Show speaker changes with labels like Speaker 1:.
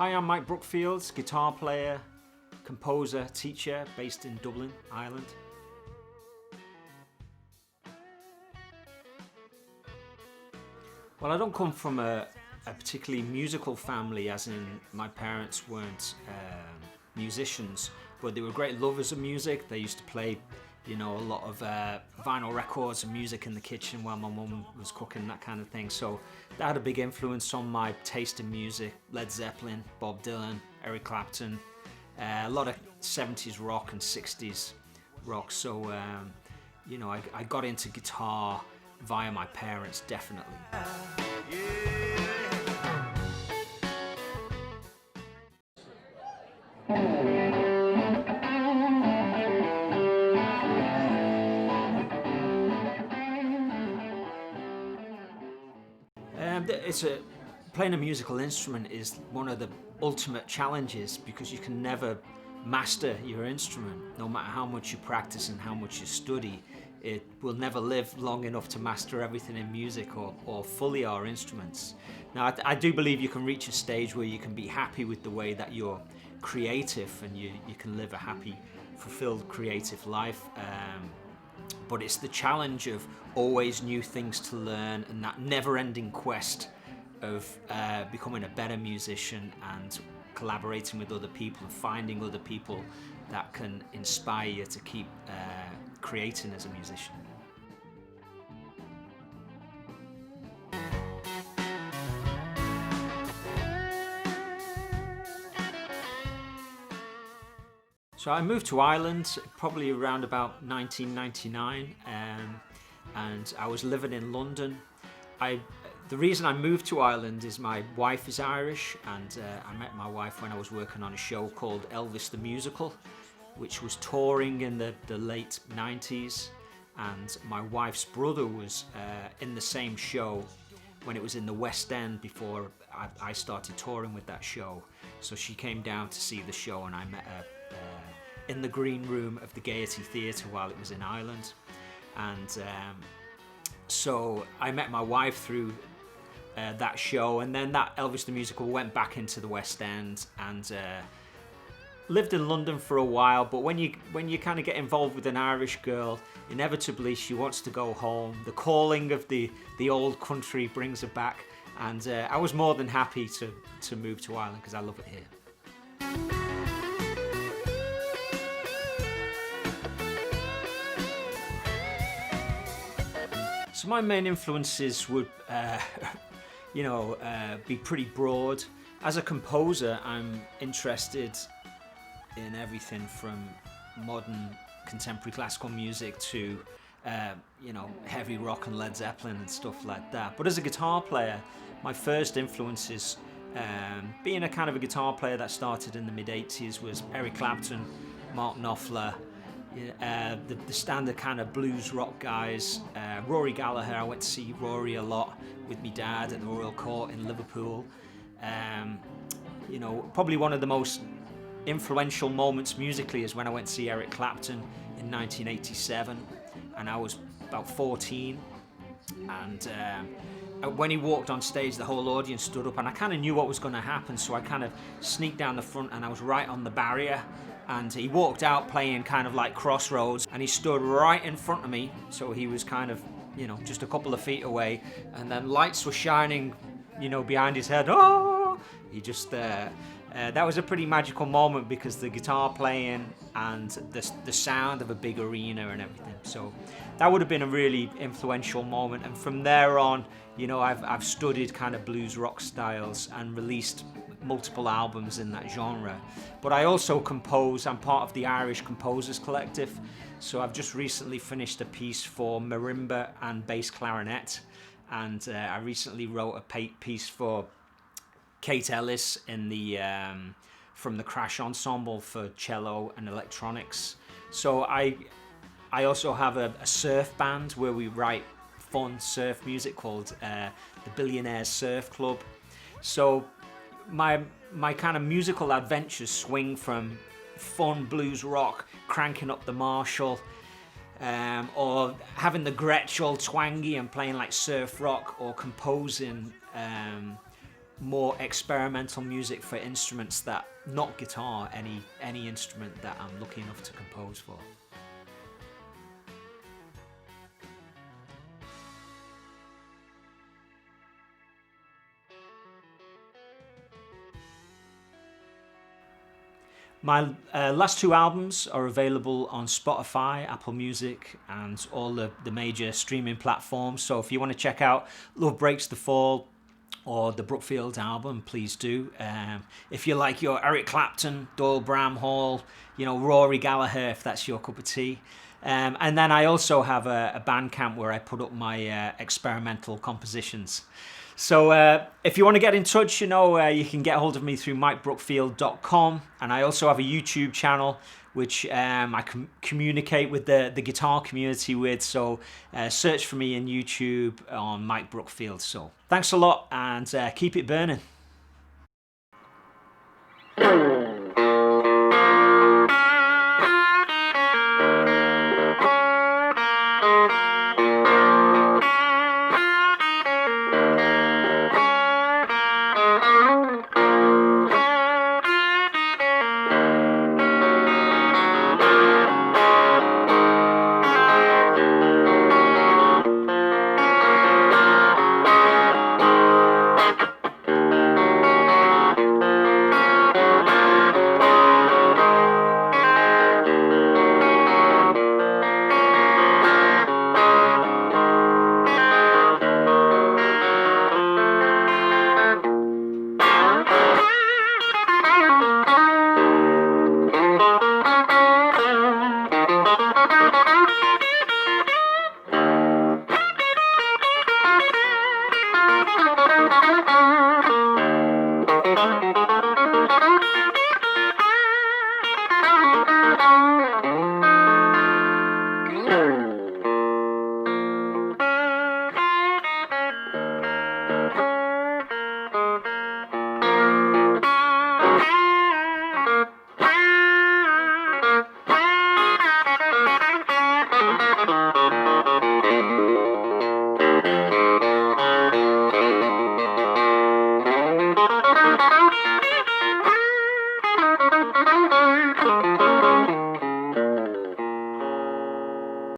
Speaker 1: Hi, I'm Mike Brookfield, guitar player, composer, teacher based in Dublin, Ireland. Well, I don't come from a particularly musical family, as in my parents weren't musicians, but they were great lovers of music. They used to play, a lot of vinyl records and music in the kitchen while my mum was cooking, that kind of thing. So that had a big influence on my taste in music. Led Zeppelin, Bob Dylan, Eric Clapton, a lot of 70s rock and 60s rock. So, I got into guitar via my parents, definitely. Playing a musical instrument is one of the ultimate challenges because you can never master your instrument. No matter how much you practice and how much you study, it will never live long enough to master everything in music or fully our instruments. Now, I do believe you can reach a stage where you can be happy with the way that you're creative and you can live a happy, fulfilled, creative life. But it's the challenge of always new things to learn and that never-ending quest of becoming a better musician and collaborating with other people and finding other people that can inspire you to keep creating as a musician. So I moved to Ireland probably around about 1999, and I was living in London. The reason I moved to Ireland is my wife is Irish, and I met my wife when I was working on a show called Elvis the Musical, which was touring in the late 90s, and my wife's brother was in the same show when it was in the West End before I started touring with that show. So she came down to see the show, and I met her in the green room of the Gaiety Theatre while it was in Ireland. And so I met my wife through that show, and then that Elvis the Musical went back into the West End and lived in London for a while. But when you kind of get involved with an Irish girl, inevitably she wants to go home. The calling of the old country brings her back, and I was more than happy to move to Ireland because I love it here. So my main influences would, be pretty broad. As a composer, I'm interested in everything from modern contemporary classical music to, heavy rock and Led Zeppelin and stuff like that. But as a guitar player, my first influences, being a kind of a guitar player that started in the mid-80s, was Eric Clapton, Mark Knopfler, the standard kind of blues rock guys. Rory Gallagher, I went to see Rory a lot with my dad at the Royal Court in Liverpool. Probably one of the most influential moments musically is when I went to see Eric Clapton in 1987, and I was about 14, and when he walked on stage, the whole audience stood up, and I kind of knew what was going to happen, so I kind of sneaked down the front, and I was right on the barrier. And he walked out playing kind of like Crossroads, and he stood right in front of me, so he was kind of, just a couple of feet away, and then lights were shining, behind his head. Oh! He just, that was a pretty magical moment because the guitar playing and the sound of a big arena and everything. So that would have been a really influential moment, and from there on, I've studied kind of blues rock styles and released multiple albums in that genre. But I also compose. I'm part of the Irish Composers Collective, so I've just recently finished a piece for marimba and bass clarinet, and I recently wrote a piece for Kate Ellis in the from the Crash Ensemble for cello and electronics. So I also have a surf band where we write fun surf music called the Billionaires Surf Club. So my kind of musical adventures swing from fun blues rock, cranking up the Marshall, or having the Gretsch all twangy and playing like surf rock, or composing more experimental music for instruments that, not guitar, any instrument that I'm lucky enough to compose for. My last two albums are available on Spotify, Apple Music, and all the major streaming platforms. So if you want to check out Love Breaks the Fall or the Brookfield album, please do. If you like your Eric Clapton, Doyle Bramhall, Rory Gallagher, if that's your cup of tea. And then I also have a Bandcamp where I put up my experimental compositions. So if you want to get in touch, you can get hold of me through mikebrookfield.com, and I also have a YouTube channel which I communicate with the guitar community with. So search for me in YouTube on Mike Brookfield. So thanks a lot, and keep it burning.